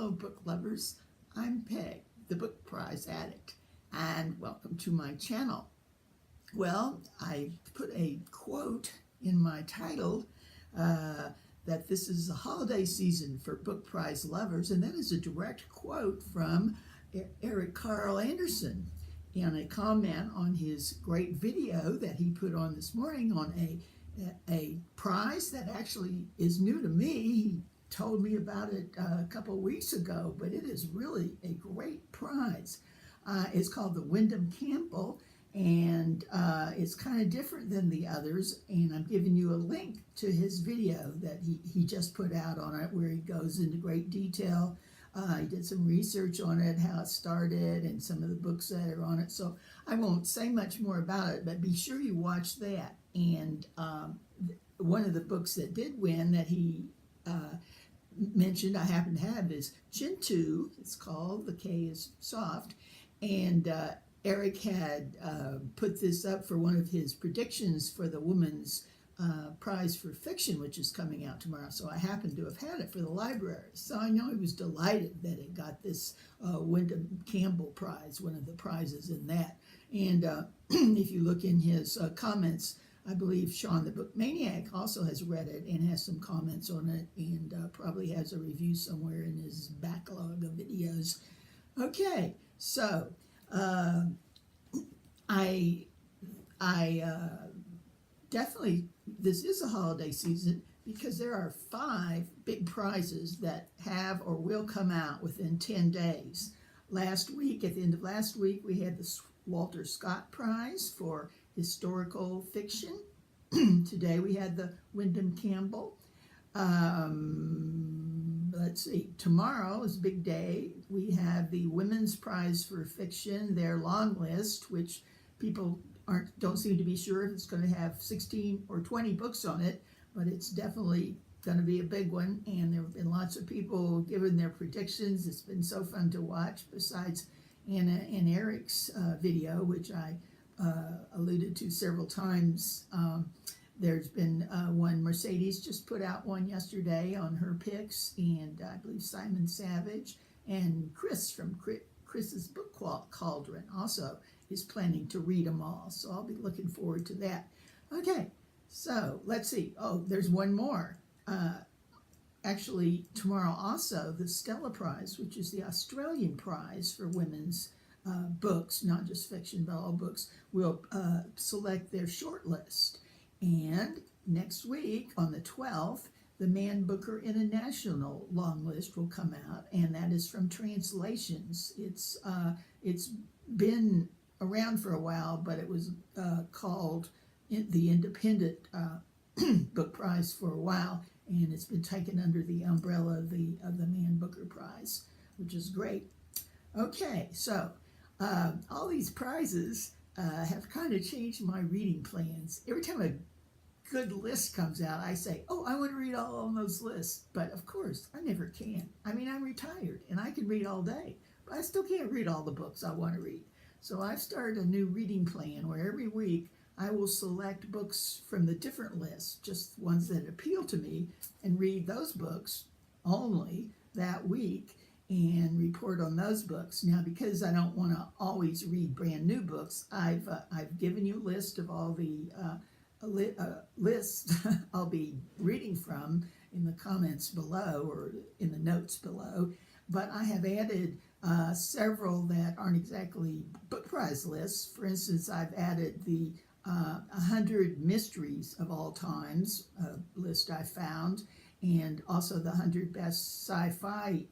Hello, book lovers. I'm Peg, the book prize addict, and welcome to my channel. Well, I put a quote in my title that this is the holiday season for book prize lovers, and that is a direct quote from Eric Carl Anderson in a comment on his great video that he put on this morning on a prize that actually is new to me. He told me about it a couple of weeks ago, but it is really a great prize. It's called the Wyndham Campbell, and it's kind of different than the others, and I'm giving you a link to his video that he just put out on it, where he goes into great detail. He did some research on it, how it started, and some of the books that are on it. So I won't say much more about it, but be sure you watch that. And one of the books that did win that he mentioned, I happen to have, is Chintu. It's called The K is Soft. And Eric had put this up for one of his predictions for the Women's Prize for Fiction, which is coming out tomorrow. So I happen to have had it for the library. So I know he was delighted that it got this Wyndham Campbell Prize, one of the prizes in that. And if you look in his comments, I believe Sean the Book Maniac also has read it and has some comments on it, and probably has a review somewhere in his backlog of videos. Okay, so I definitely, this is a holiday season because there are 5 big prizes that have or will come out within 10 days. Last week, at the end of last week, we had the Walter Scott Prize for historical fiction. Today we had the Wyndham Campbell. Let's see, tomorrow is a big day. We have the Women's Prize for Fiction, their Longlist, which people don't seem to be sure if it's going to have 16 or 20 books on it, but it's definitely going to be a big one, and there have been lots of people giving their predictions. It's been so fun to watch, besides Anna and Eric's video, which I alluded to several times. There's been one, Mercedes just put out one yesterday on her picks, and I believe Simon Savage and Chris from Chris's Book Cauldron also is planning to read them all, so I'll be looking forward to that. Okay, so let's see. Oh, there's one more. Actually, tomorrow also, the Stella Prize, which is the Australian prize for women's books, not just fiction, but all books, will select their short list. And next week, on the 12th, the Man Booker International long list will come out, and that is from Translations. It's been around for a while, but it was called the Independent Book Prize for a while, and it's been taken under the umbrella of the Man Booker Prize, which is great. Okay, so all these prizes have kind of changed my reading plans. Every time a good list comes out, I say, oh, I want to read all on those lists. But of course, I never can. I mean, I'm retired and I can read all day, but I still can't read all the books I want to read. So I've started a new reading plan where every week I will select books from the different lists, just ones that appeal to me, and read those books only that week and report on those books. Now, because I don't want to always read brand new books, I've given you a list of all the lists I'll be reading from in the comments below or in the notes below, but I have added several that aren't exactly book prize lists. For instance, I've added the 100 mysteries of all times list I found, and also the 100 best sci-fi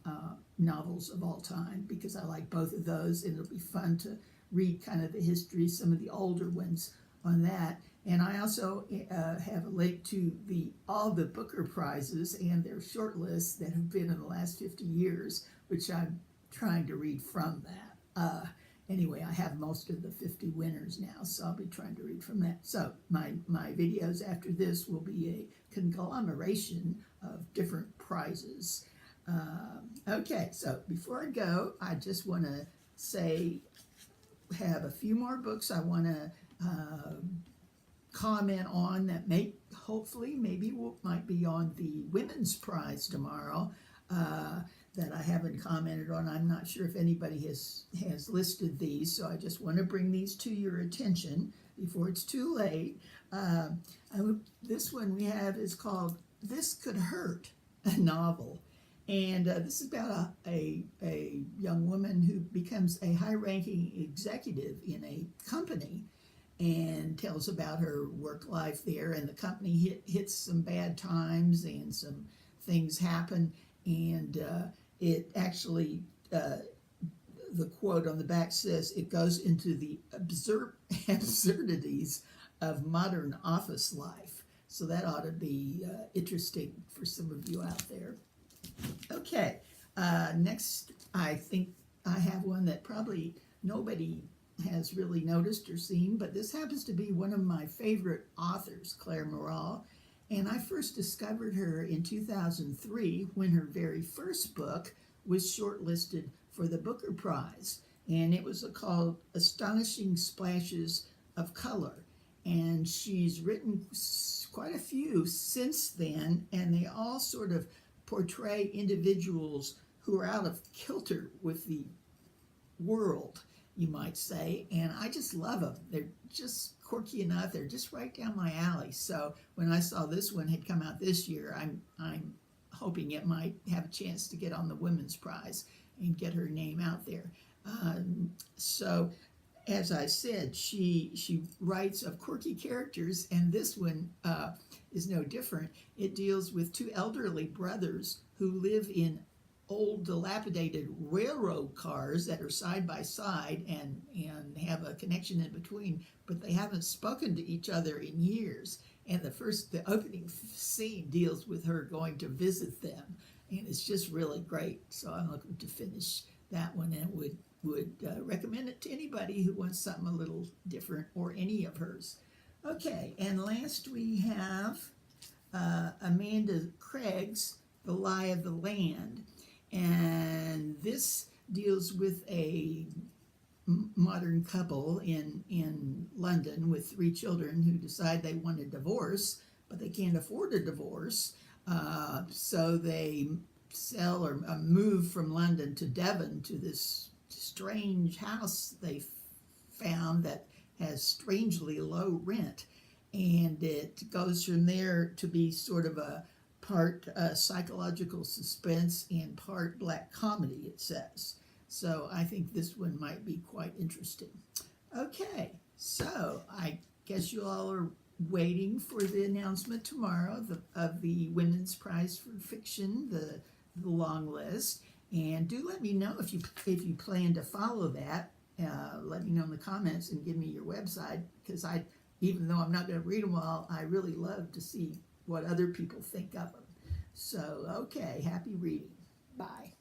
novels of all time, because I like both of those, and it'll be fun to read kind of the history, some of the older ones on that. And I also have a link to all the Booker Prizes and their short lists that have been in the last 50 years, which I'm trying to read from that. Anyway, I have most of the 50 winners now, so I'll be trying to read from that. So my videos after this will be a conglomeration of different prizes. Okay, so before I go, I just want to say, have a few more books I want to comment on that maybe might be on the Women's Prize tomorrow. that I haven't commented on. I'm not sure if anybody has listed these, so I just want to bring these to your attention before it's too late. This one we have is called This Could Hurt, a novel. And this is about a young woman who becomes a high-ranking executive in a company and tells about her work life there. And the company hits some bad times and some things happen. And it actually, the quote on the back says, it goes into the absurdities of modern office life. So that ought to be interesting for some of you out there. Okay, next I think I have one that probably nobody has really noticed or seen, but this happens to be one of my favorite authors, Clarke. And I first discovered her in 2003 when her very first book was shortlisted for the Booker Prize. And it was called Astonishing Splashes of Color. And she's written quite a few since then, and they all sort of portray individuals who are out of kilter with the world, you might say, and I just love them. They're just quirky enough. They're just right down my alley. So when I saw this one had come out this year, I'm hoping it might have a chance to get on the Women's Prize and get her name out there. So as I said, she writes of quirky characters, and this one is no different. It deals with two elderly brothers who live in old dilapidated railroad cars that are side by side and have a connection in between, but they haven't spoken to each other in years. And the opening scene deals with her going to visit them, and it's just really great. So I'm looking to finish that one, and would recommend it to anybody who wants something a little different, or any of hers. Okay, and last we have Amanda Craig's The Lie of the Land. And this deals with a modern couple in London with 3 children who decide they want a divorce, but they can't afford a divorce. So they sell or move from London to Devon to this strange house they found that has strangely low rent. And it goes from there to be sort of a part psychological suspense and part black comedy, it says. So I think this one might be quite interesting. Okay, so I guess you all are waiting for the announcement tomorrow of the Women's Prize for Fiction, the Longlist. And do let me know if you plan to follow that. Let me know in the comments and give me your website, because even though I'm not going to read them all, I really love to see what other people think of them. So, okay, happy reading. Bye.